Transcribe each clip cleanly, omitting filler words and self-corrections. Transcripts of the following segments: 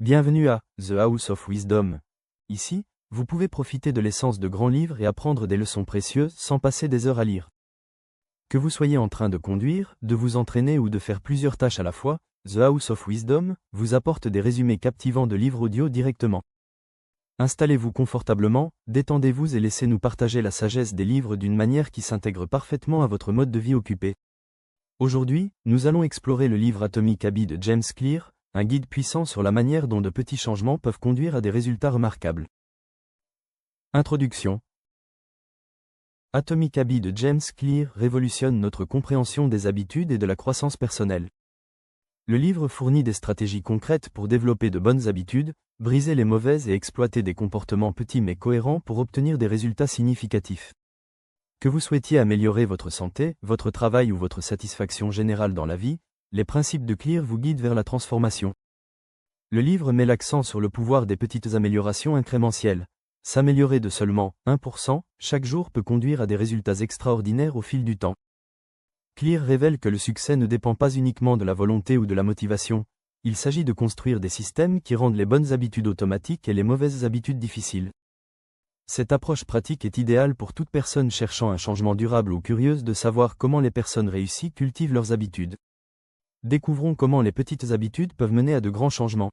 Bienvenue à The House of Wisdom. Ici, vous pouvez profiter de l'essence de grands livres et apprendre des leçons précieuses sans passer des heures à lire. Que vous soyez en train de conduire, de vous entraîner ou de faire plusieurs tâches à la fois, The House of Wisdom vous apporte des résumés captivants de livres audio directement. Installez-vous confortablement, détendez-vous et laissez-nous partager la sagesse des livres d'une manière qui s'intègre parfaitement à votre mode de vie occupé. Aujourd'hui, nous allons explorer le livre Atomic Habits de James Clear, un guide puissant sur la manière dont de petits changements peuvent conduire à des résultats remarquables. Introduction. Atomic Habits de James Clear révolutionne notre compréhension des habitudes et de la croissance personnelle. Le livre fournit des stratégies concrètes pour développer de bonnes habitudes, briser les mauvaises et exploiter des comportements petits mais cohérents pour obtenir des résultats significatifs. Que vous souhaitiez améliorer votre santé, votre travail ou votre satisfaction générale dans la vie, les principes de Clear vous guident vers la transformation. Le livre met l'accent sur le pouvoir des petites améliorations incrémentielles. S'améliorer de seulement 1% chaque jour peut conduire à des résultats extraordinaires au fil du temps. Clear révèle que le succès ne dépend pas uniquement de la volonté ou de la motivation, il s'agit de construire des systèmes qui rendent les bonnes habitudes automatiques et les mauvaises habitudes difficiles. Cette approche pratique est idéale pour toute personne cherchant un changement durable ou curieuse de savoir comment les personnes réussies cultivent leurs habitudes. Découvrons comment les petites habitudes peuvent mener à de grands changements.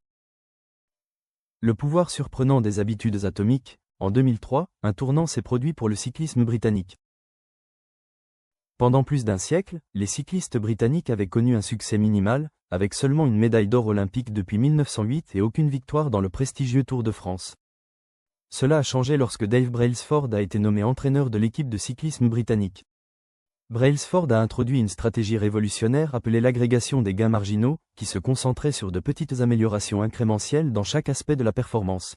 Le pouvoir surprenant des habitudes atomiques. En 2003, un tournant s'est produit pour le cyclisme britannique. Pendant plus d'un siècle, les cyclistes britanniques avaient connu un succès minimal, avec seulement une médaille d'or olympique depuis 1908 et aucune victoire dans le prestigieux Tour de France. Cela a changé lorsque Dave Brailsford a été nommé entraîneur de l'équipe de cyclisme britannique. Brailsford a introduit une stratégie révolutionnaire appelée l'agrégation des gains marginaux, qui se concentrait sur de petites améliorations incrémentielles dans chaque aspect de la performance.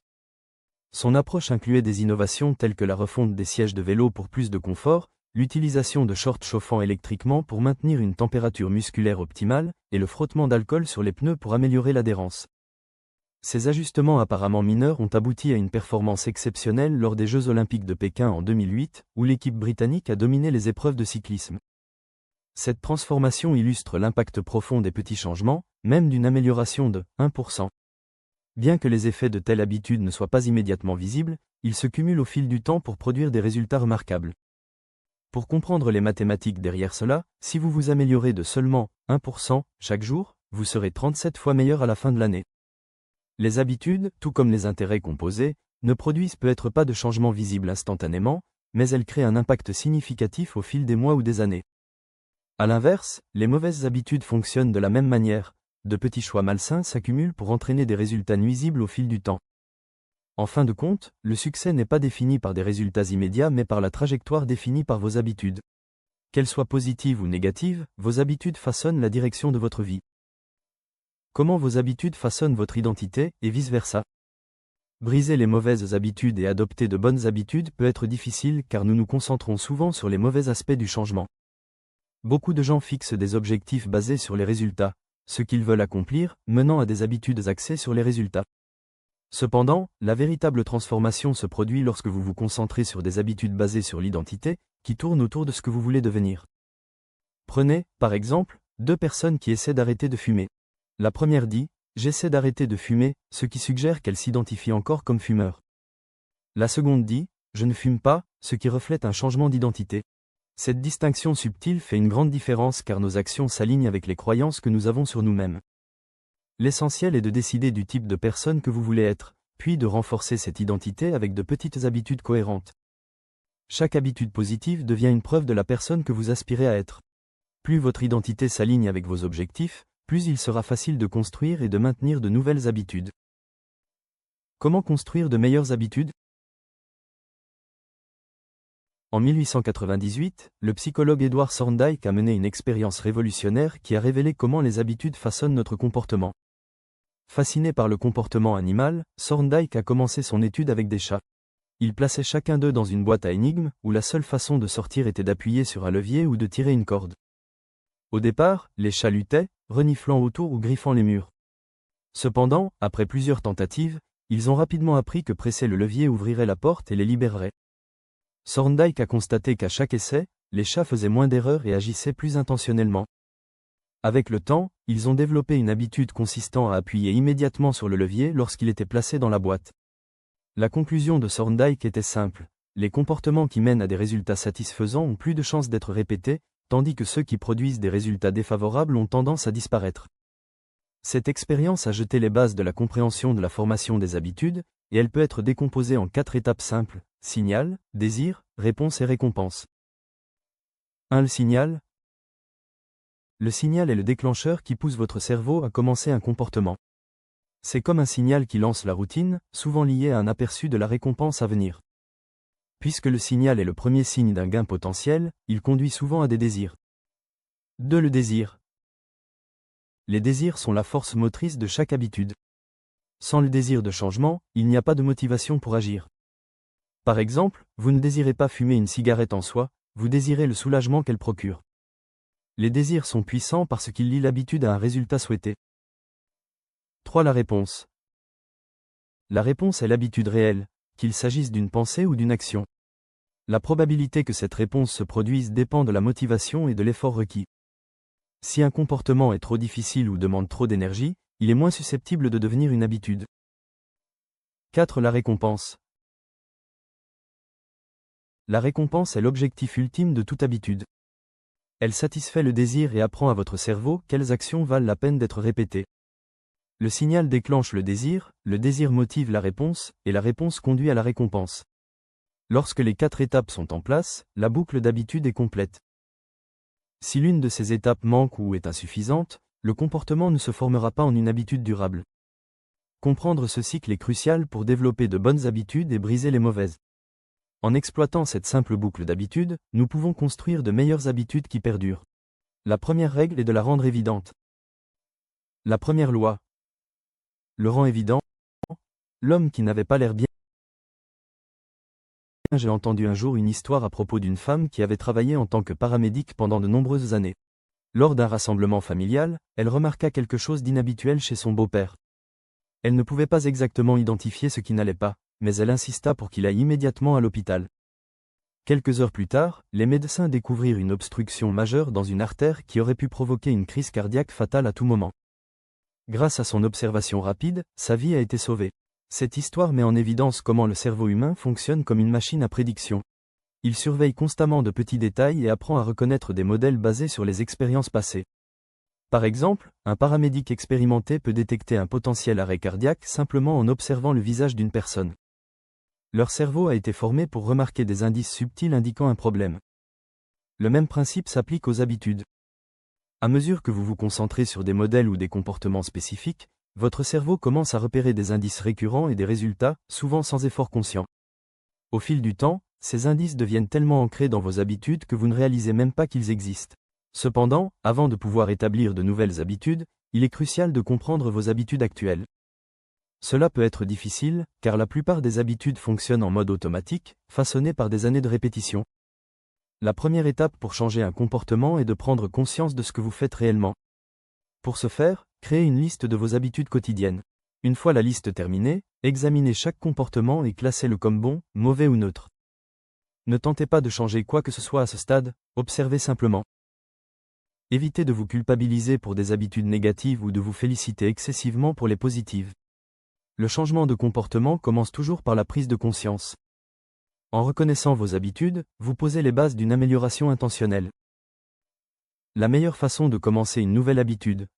Son approche incluait des innovations telles que la refonte des sièges de vélo pour plus de confort, l'utilisation de shorts chauffants électriquement pour maintenir une température musculaire optimale, et le frottement d'alcool sur les pneus pour améliorer l'adhérence. Ces ajustements apparemment mineurs ont abouti à une performance exceptionnelle lors des Jeux Olympiques de Pékin en 2008, où l'équipe britannique a dominé les épreuves de cyclisme. Cette transformation illustre l'impact profond des petits changements, même d'une amélioration de 1%. Bien que les effets de telles habitudes ne soient pas immédiatement visibles, ils se cumulent au fil du temps pour produire des résultats remarquables. Pour comprendre les mathématiques derrière cela, si vous vous améliorez de seulement 1% chaque jour, vous serez 37 fois meilleur à la fin de l'année. Les habitudes, tout comme les intérêts composés, ne produisent peut-être pas de changement visible instantanément, mais elles créent un impact significatif au fil des mois ou des années. À l'inverse, les mauvaises habitudes fonctionnent de la même manière, de petits choix malsains s'accumulent pour entraîner des résultats nuisibles au fil du temps. En fin de compte, le succès n'est pas défini par des résultats immédiats mais par la trajectoire définie par vos habitudes. Qu'elles soient positives ou négatives, vos habitudes façonnent la direction de votre vie. Comment vos habitudes façonnent votre identité, et vice-versa. Briser les mauvaises habitudes et adopter de bonnes habitudes peut être difficile car nous nous concentrons souvent sur les mauvais aspects du changement. Beaucoup de gens fixent des objectifs basés sur les résultats, ce qu'ils veulent accomplir, menant à des habitudes axées sur les résultats. Cependant, la véritable transformation se produit lorsque vous vous concentrez sur des habitudes basées sur l'identité, qui tournent autour de ce que vous voulez devenir. Prenez, par exemple, deux personnes qui essaient d'arrêter de fumer. La première dit « J'essaie d'arrêter de fumer », ce qui suggère qu'elle s'identifie encore comme fumeur. La seconde dit « Je ne fume pas », ce qui reflète un changement d'identité. Cette distinction subtile fait une grande différence car nos actions s'alignent avec les croyances que nous avons sur nous-mêmes. L'essentiel est de décider du type de personne que vous voulez être, puis de renforcer cette identité avec de petites habitudes cohérentes. Chaque habitude positive devient une preuve de la personne que vous aspirez à être. Plus votre identité s'aligne avec vos objectifs, plus il sera facile de construire et de maintenir de nouvelles habitudes. Comment construire de meilleures habitudes? En 1898, le psychologue Edward Thorndike a mené une expérience révolutionnaire qui a révélé comment les habitudes façonnent notre comportement. Fasciné par le comportement animal, Thorndike a commencé son étude avec des chats. Il plaçait chacun d'eux dans une boîte à énigmes, où la seule façon de sortir était d'appuyer sur un levier ou de tirer une corde. Au départ, les chats luttaient, reniflant autour ou griffant les murs. Cependant, après plusieurs tentatives, ils ont rapidement appris que presser le levier ouvrirait la porte et les libérerait. Thorndike a constaté qu'à chaque essai, les chats faisaient moins d'erreurs et agissaient plus intentionnellement. Avec le temps, ils ont développé une habitude consistant à appuyer immédiatement sur le levier lorsqu'il était placé dans la boîte. La conclusion de Thorndike était simple. Les comportements qui mènent à des résultats satisfaisants ont plus de chances d'être répétés, tandis que ceux qui produisent des résultats défavorables ont tendance à disparaître. Cette expérience a jeté les bases de la compréhension de la formation des habitudes, et elle peut être décomposée en 4 étapes simples: signal, désir, réponse et récompense. 1. Le signal. Le signal est le déclencheur qui pousse votre cerveau à commencer un comportement. C'est comme un signal qui lance la routine, souvent lié à un aperçu de la récompense à venir. Puisque le signal est le premier signe d'un gain potentiel, il conduit souvent à des désirs. 2. Le désir. Les désirs sont la force motrice de chaque habitude. Sans le désir de changement, il n'y a pas de motivation pour agir. Par exemple, vous ne désirez pas fumer une cigarette en soi, vous désirez le soulagement qu'elle procure. Les désirs sont puissants parce qu'ils lient l'habitude à un résultat souhaité. 3. La réponse. La réponse est l'habitude réelle, qu'il s'agisse d'une pensée ou d'une action. La probabilité que cette réponse se produise dépend de la motivation et de l'effort requis. Si un comportement est trop difficile ou demande trop d'énergie, il est moins susceptible de devenir une habitude. 4. La récompense. La récompense est l'objectif ultime de toute habitude. Elle satisfait le désir et apprend à votre cerveau quelles actions valent la peine d'être répétées. Le signal déclenche le désir motive la réponse, et la réponse conduit à la récompense. Lorsque les 4 étapes sont en place, la boucle d'habitude est complète. Si l'une de ces étapes manque ou est insuffisante, le comportement ne se formera pas en une habitude durable. Comprendre ce cycle est crucial pour développer de bonnes habitudes et briser les mauvaises. En exploitant cette simple boucle d'habitude, nous pouvons construire de meilleures habitudes qui perdurent. La première règle est de la rendre évidente. La première loi le rend évident. L'homme qui n'avait pas l'air bien. J'ai entendu un jour une histoire à propos d'une femme qui avait travaillé en tant que paramédic pendant de nombreuses années. Lors d'un rassemblement familial, elle remarqua quelque chose d'inhabituel chez son beau-père. Elle ne pouvait pas exactement identifier ce qui n'allait pas, mais elle insista pour qu'il aille immédiatement à l'hôpital. Quelques heures plus tard, les médecins découvrirent une obstruction majeure dans une artère qui aurait pu provoquer une crise cardiaque fatale à tout moment. Grâce à son observation rapide, sa vie a été sauvée. Cette histoire met en évidence comment le cerveau humain fonctionne comme une machine à prédiction. Il surveille constamment de petits détails et apprend à reconnaître des modèles basés sur les expériences passées. Par exemple, un paramédic expérimenté peut détecter un potentiel arrêt cardiaque simplement en observant le visage d'une personne. Leur cerveau a été formé pour remarquer des indices subtils indiquant un problème. Le même principe s'applique aux habitudes. À mesure que vous vous concentrez sur des modèles ou des comportements spécifiques, votre cerveau commence à repérer des indices récurrents et des résultats, souvent sans effort conscient. Au fil du temps, ces indices deviennent tellement ancrés dans vos habitudes que vous ne réalisez même pas qu'ils existent. Cependant, avant de pouvoir établir de nouvelles habitudes, il est crucial de comprendre vos habitudes actuelles. Cela peut être difficile, car la plupart des habitudes fonctionnent en mode automatique, façonnées par des années de répétition. La première étape pour changer un comportement est de prendre conscience de ce que vous faites réellement. Pour ce faire, créez une liste de vos habitudes quotidiennes. Une fois la liste terminée, examinez chaque comportement et classez-le comme bon, mauvais ou neutre. Ne tentez pas de changer quoi que ce soit à ce stade, observez simplement. Évitez de vous culpabiliser pour des habitudes négatives ou de vous féliciter excessivement pour les positives. Le changement de comportement commence toujours par la prise de conscience. En reconnaissant vos habitudes, vous posez les bases d'une amélioration intentionnelle. La meilleure façon de commencer une nouvelle habitude.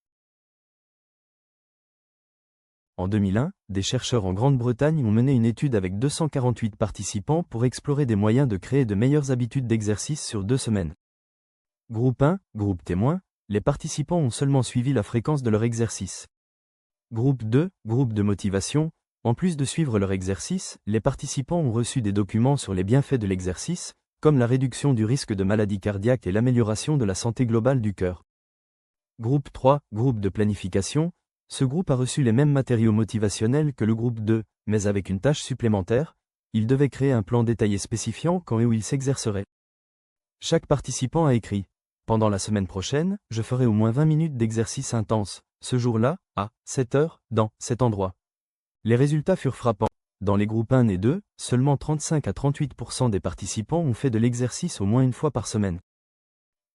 En 2001, des chercheurs en Grande-Bretagne ont mené une étude avec 248 participants pour explorer des moyens de créer de meilleures habitudes d'exercice sur 2 semaines. Groupe 1, groupe témoin, les participants ont seulement suivi la fréquence de leur exercice. Groupe 2, groupe de motivation, en plus de suivre leur exercice, les participants ont reçu des documents sur les bienfaits de l'exercice, comme la réduction du risque de maladie cardiaque et l'amélioration de la santé globale du cœur. Groupe 3, groupe de planification, ce groupe a reçu les mêmes matériaux motivationnels que le groupe 2, mais avec une tâche supplémentaire, il devait créer un plan détaillé spécifiant quand et où il s'exercerait. Chaque participant a écrit « Pendant la semaine prochaine, je ferai au moins 20 minutes d'exercice intense, ce jour-là, à 7 heures, dans cet endroit ». Les résultats furent frappants. Dans les groupes 1 et 2, seulement 35 à 38% des participants ont fait de l'exercice au moins une fois par semaine.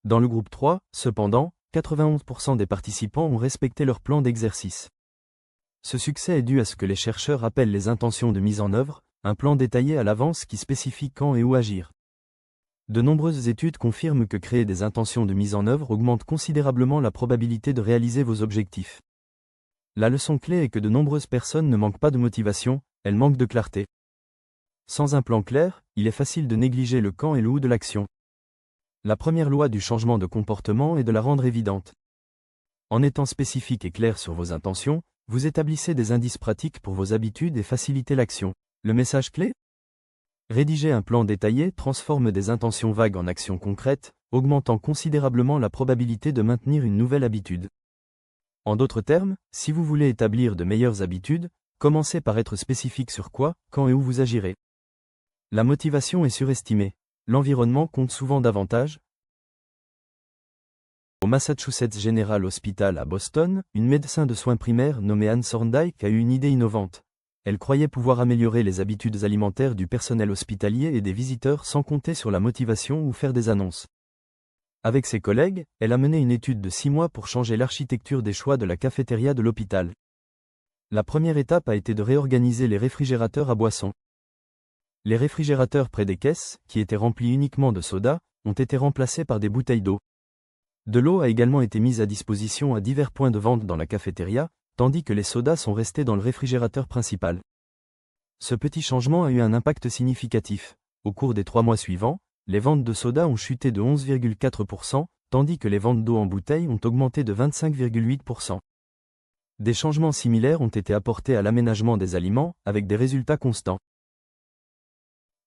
Dans le groupe 3, cependant, 91% des participants ont respecté leur plan d'exercice. Ce succès est dû à ce que les chercheurs appellent les intentions de mise en œuvre, un plan détaillé à l'avance qui spécifie quand et où agir. De nombreuses études confirment que créer des intentions de mise en œuvre augmente considérablement la probabilité de réaliser vos objectifs. La leçon clé est que de nombreuses personnes ne manquent pas de motivation, elles manquent de clarté. Sans un plan clair, il est facile de négliger le quand et le où de l'action. La première loi du changement de comportement est de la rendre évidente. En étant spécifique et clair sur vos intentions, vous établissez des indices pratiques pour vos habitudes et facilitez l'action. Le message clé ? Rédiger un plan détaillé transforme des intentions vagues en actions concrètes, augmentant considérablement la probabilité de maintenir une nouvelle habitude. En d'autres termes, si vous voulez établir de meilleures habitudes, commencez par être spécifique sur quoi, quand et où vous agirez. La motivation est surestimée. L'environnement compte souvent davantage. Au Massachusetts General Hospital à Boston, une médecin de soins primaires nommée Anne Thorndike a eu une idée innovante. Elle croyait pouvoir améliorer les habitudes alimentaires du personnel hospitalier et des visiteurs sans compter sur la motivation ou faire des annonces. Avec ses collègues, elle a mené une étude de 6 mois pour changer l'architecture des choix de la cafétéria de l'hôpital. La première étape a été de réorganiser les réfrigérateurs à boissons. Les réfrigérateurs près des caisses, qui étaient remplis uniquement de soda, ont été remplacés par des bouteilles d'eau. De l'eau a également été mise à disposition à divers points de vente dans la cafétéria, tandis que les sodas sont restés dans le réfrigérateur principal. Ce petit changement a eu un impact significatif. Au cours des 3 mois suivants, les ventes de soda ont chuté de 11,4%, tandis que les ventes d'eau en bouteille ont augmenté de 25,8%. Des changements similaires ont été apportés à l'aménagement des aliments, avec des résultats constants.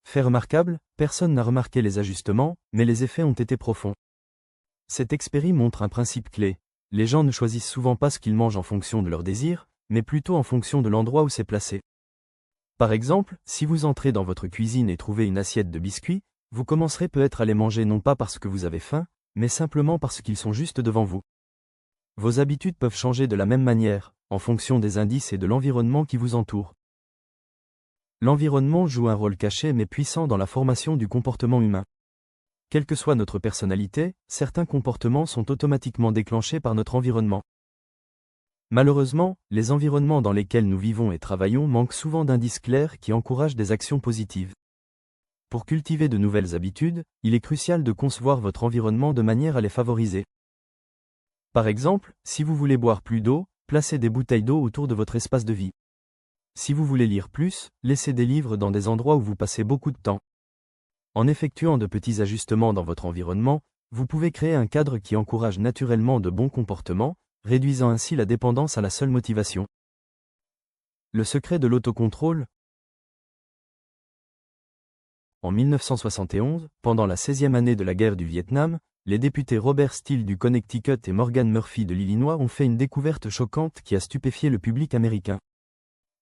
Fait remarquable, personne n'a remarqué les ajustements, mais les effets ont été profonds. Cet expéri montre un principe clé. Les gens ne choisissent souvent pas ce qu'ils mangent en fonction de leurs désirs, mais plutôt en fonction de l'endroit où c'est placé. Par exemple, si vous entrez dans votre cuisine et trouvez une assiette de biscuits, vous commencerez peut-être à les manger non pas parce que vous avez faim, mais simplement parce qu'ils sont juste devant vous. Vos habitudes peuvent changer de la même manière, en fonction des indices et de l'environnement qui vous entoure. L'environnement joue un rôle caché mais puissant dans la formation du comportement humain. Quelle que soit notre personnalité, certains comportements sont automatiquement déclenchés par notre environnement. Malheureusement, les environnements dans lesquels nous vivons et travaillons manquent souvent d'indices clairs qui encouragent des actions positives. Pour cultiver de nouvelles habitudes, il est crucial de concevoir votre environnement de manière à les favoriser. Par exemple, si vous voulez boire plus d'eau, placez des bouteilles d'eau autour de votre espace de vie. Si vous voulez lire plus, laissez des livres dans des endroits où vous passez beaucoup de temps. En effectuant de petits ajustements dans votre environnement, vous pouvez créer un cadre qui encourage naturellement de bons comportements, réduisant ainsi la dépendance à la seule motivation. Le secret de l'autocontrôle. En 1971, pendant la 16e année de la guerre du Vietnam, les députés Robert Steele du Connecticut et Morgan Murphy de l'Illinois ont fait une découverte choquante qui a stupéfié le public américain.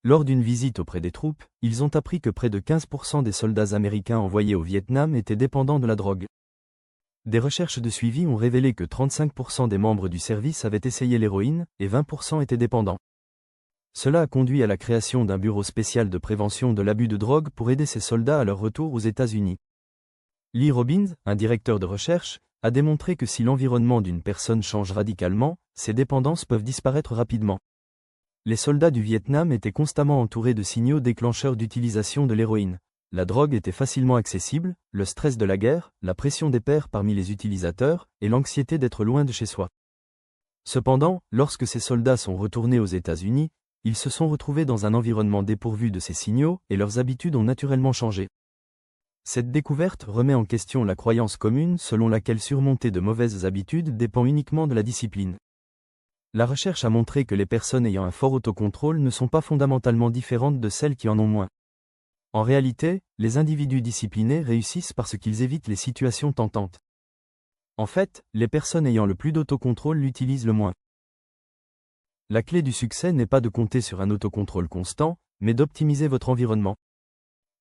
Lors d'une visite auprès des troupes, ils ont appris que près de 15% des soldats américains envoyés au Vietnam étaient dépendants de la drogue. Des recherches de suivi ont révélé que 35% des membres du service avaient essayé l'héroïne, et 20% étaient dépendants. Cela a conduit à la création d'un bureau spécial de prévention de l'abus de drogue pour aider ces soldats à leur retour aux États-Unis. Lee Robbins, un directeur de recherche, a démontré que si l'environnement d'une personne change radicalement, ses dépendances peuvent disparaître rapidement. Les soldats du Vietnam étaient constamment entourés de signaux déclencheurs d'utilisation de l'héroïne. La drogue était facilement accessible, le stress de la guerre, la pression des pairs parmi les utilisateurs, et l'anxiété d'être loin de chez soi. Cependant, lorsque ces soldats sont retournés aux États-Unis, ils se sont retrouvés dans un environnement dépourvu de ces signaux, et leurs habitudes ont naturellement changé. Cette découverte remet en question la croyance commune selon laquelle surmonter de mauvaises habitudes dépend uniquement de la discipline. La recherche a montré que les personnes ayant un fort autocontrôle ne sont pas fondamentalement différentes de celles qui en ont moins. En réalité, les individus disciplinés réussissent parce qu'ils évitent les situations tentantes. En fait, les personnes ayant le plus d'autocontrôle l'utilisent le moins. La clé du succès n'est pas de compter sur un autocontrôle constant, mais d'optimiser votre environnement.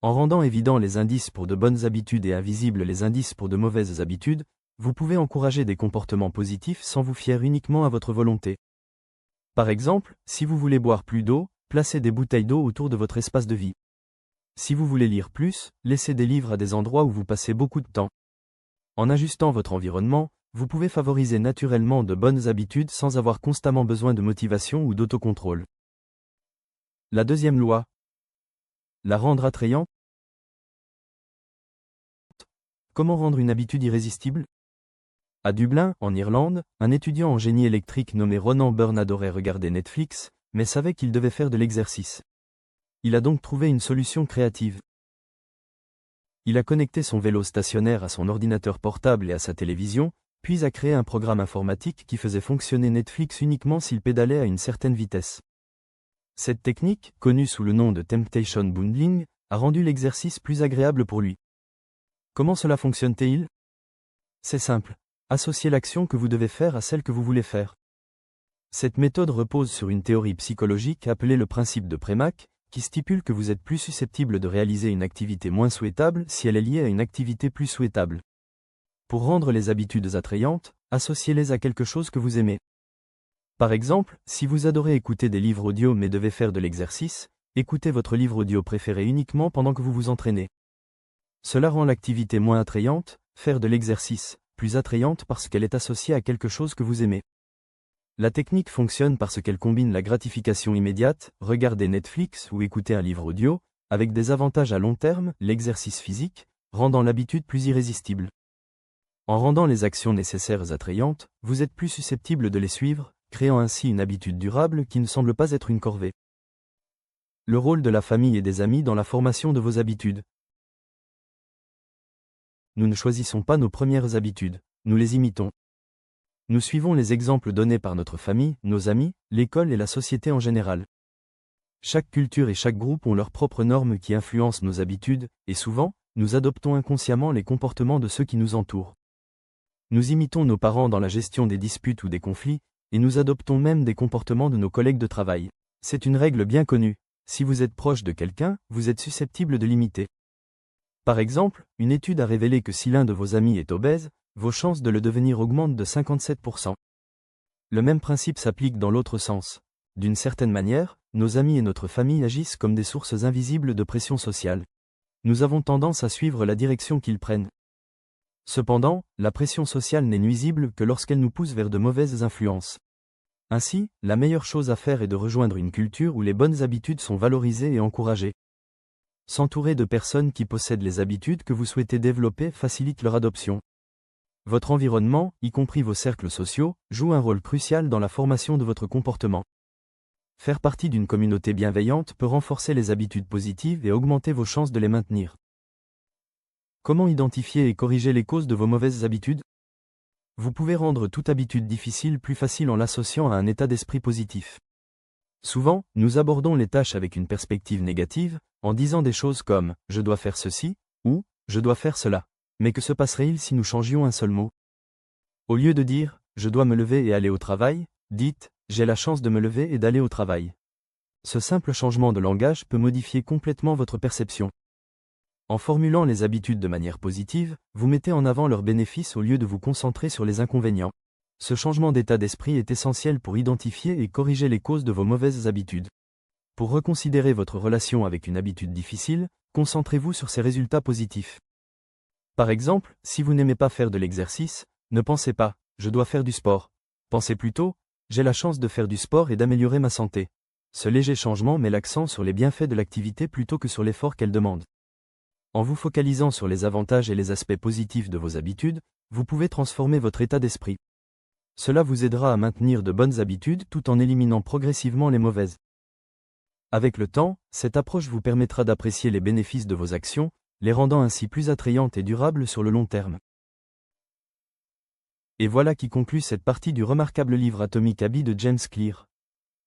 En rendant évidents les indices pour de bonnes habitudes et invisibles les indices pour de mauvaises habitudes, vous pouvez encourager des comportements positifs sans vous fier uniquement à votre volonté. Par exemple, si vous voulez boire plus d'eau, placez des bouteilles d'eau autour de votre espace de vie. Si vous voulez lire plus, laissez des livres à des endroits où vous passez beaucoup de temps. En ajustant votre environnement, vous pouvez favoriser naturellement de bonnes habitudes sans avoir constamment besoin de motivation ou d'autocontrôle. La deuxième loi. La rendre attrayante. Comment rendre une habitude irrésistible? À Dublin, en Irlande, un étudiant en génie électrique nommé Ronan Byrne adorait regarder Netflix, mais savait qu'il devait faire de l'exercice. Il a donc trouvé une solution créative. Il a connecté son vélo stationnaire à son ordinateur portable et à sa télévision, puis a créé un programme informatique qui faisait fonctionner Netflix uniquement s'il pédalait à une certaine vitesse. Cette technique, connue sous le nom de Temptation Bundling, a rendu l'exercice plus agréable pour lui. Comment cela fonctionne-t-il? C'est simple. Associez l'action que vous devez faire à celle que vous voulez faire. Cette méthode repose sur une théorie psychologique appelée le principe de Premack, qui stipule que vous êtes plus susceptible de réaliser une activité moins souhaitable si elle est liée à une activité plus souhaitable. Pour rendre les habitudes attrayantes, associez-les à quelque chose que vous aimez. Par exemple, si vous adorez écouter des livres audio mais devez faire de l'exercice, écoutez votre livre audio préféré uniquement pendant que vous vous entraînez. Cela rend l'activité moins attrayante, faire de l'exercice, plus attrayante parce qu'elle est associée à quelque chose que vous aimez. La technique fonctionne parce qu'elle combine la gratification immédiate, regarder Netflix ou écouter un livre audio, avec des avantages à long terme, l'exercice physique, rendant l'habitude plus irrésistible. En rendant les actions nécessaires attrayantes, vous êtes plus susceptible de les suivre, créant ainsi une habitude durable qui ne semble pas être une corvée. Le rôle de la famille et des amis dans la formation de vos habitudes. Nous ne choisissons pas nos premières habitudes, nous les imitons. Nous suivons les exemples donnés par notre famille, nos amis, l'école et la société en général. Chaque culture et chaque groupe ont leurs propres normes qui influencent nos habitudes, et souvent, nous adoptons inconsciemment les comportements de ceux qui nous entourent. Nous imitons nos parents dans la gestion des disputes ou des conflits, et nous adoptons même des comportements de nos collègues de travail. C'est une règle bien connue. Si vous êtes proche de quelqu'un, vous êtes susceptible de l'imiter. Par exemple, une étude a révélé que si l'un de vos amis est obèse, vos chances de le devenir augmentent de 57%. Le même principe s'applique dans l'autre sens. D'une certaine manière, nos amis et notre famille agissent comme des sources invisibles de pression sociale. Nous avons tendance à suivre la direction qu'ils prennent. Cependant, la pression sociale n'est nuisible que lorsqu'elle nous pousse vers de mauvaises influences. Ainsi, la meilleure chose à faire est de rejoindre une culture où les bonnes habitudes sont valorisées et encouragées. S'entourer de personnes qui possèdent les habitudes que vous souhaitez développer facilite leur adoption. Votre environnement, y compris vos cercles sociaux, joue un rôle crucial dans la formation de votre comportement. Faire partie d'une communauté bienveillante peut renforcer les habitudes positives et augmenter vos chances de les maintenir. Comment identifier et corriger les causes de vos mauvaises habitudes? Vous pouvez rendre toute habitude difficile plus facile en l'associant à un état d'esprit positif. Souvent, nous abordons les tâches avec une perspective négative, en disant des choses comme « je dois faire ceci » ou « je dois faire cela ». Mais que se passerait-il si nous changions un seul mot? Au lieu de dire « je dois me lever et aller au travail », dites « j'ai la chance de me lever et d'aller au travail ». Ce simple changement de langage peut modifier complètement votre perception. En formulant les habitudes de manière positive, vous mettez en avant leurs bénéfices au lieu de vous concentrer sur les inconvénients. Ce changement d'état d'esprit est essentiel pour identifier et corriger les causes de vos mauvaises habitudes. Pour reconsidérer votre relation avec une habitude difficile, concentrez-vous sur ses résultats positifs. Par exemple, si vous n'aimez pas faire de l'exercice, ne pensez pas « je dois faire du sport ». Pensez plutôt « j'ai la chance de faire du sport et d'améliorer ma santé ». Ce léger changement met l'accent sur les bienfaits de l'activité plutôt que sur l'effort qu'elle demande. En vous focalisant sur les avantages et les aspects positifs de vos habitudes, vous pouvez transformer votre état d'esprit. Cela vous aidera à maintenir de bonnes habitudes tout en éliminant progressivement les mauvaises. Avec le temps, cette approche vous permettra d'apprécier les bénéfices de vos actions, les rendant ainsi plus attrayantes et durables sur le long terme. Et voilà qui conclut cette partie du remarquable livre Atomic Habits de James Clear.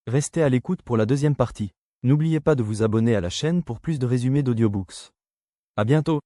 Restez à l'écoute pour la deuxième partie. N'oubliez pas de vous abonner à la chaîne pour plus de résumés d'audiobooks. À bientôt!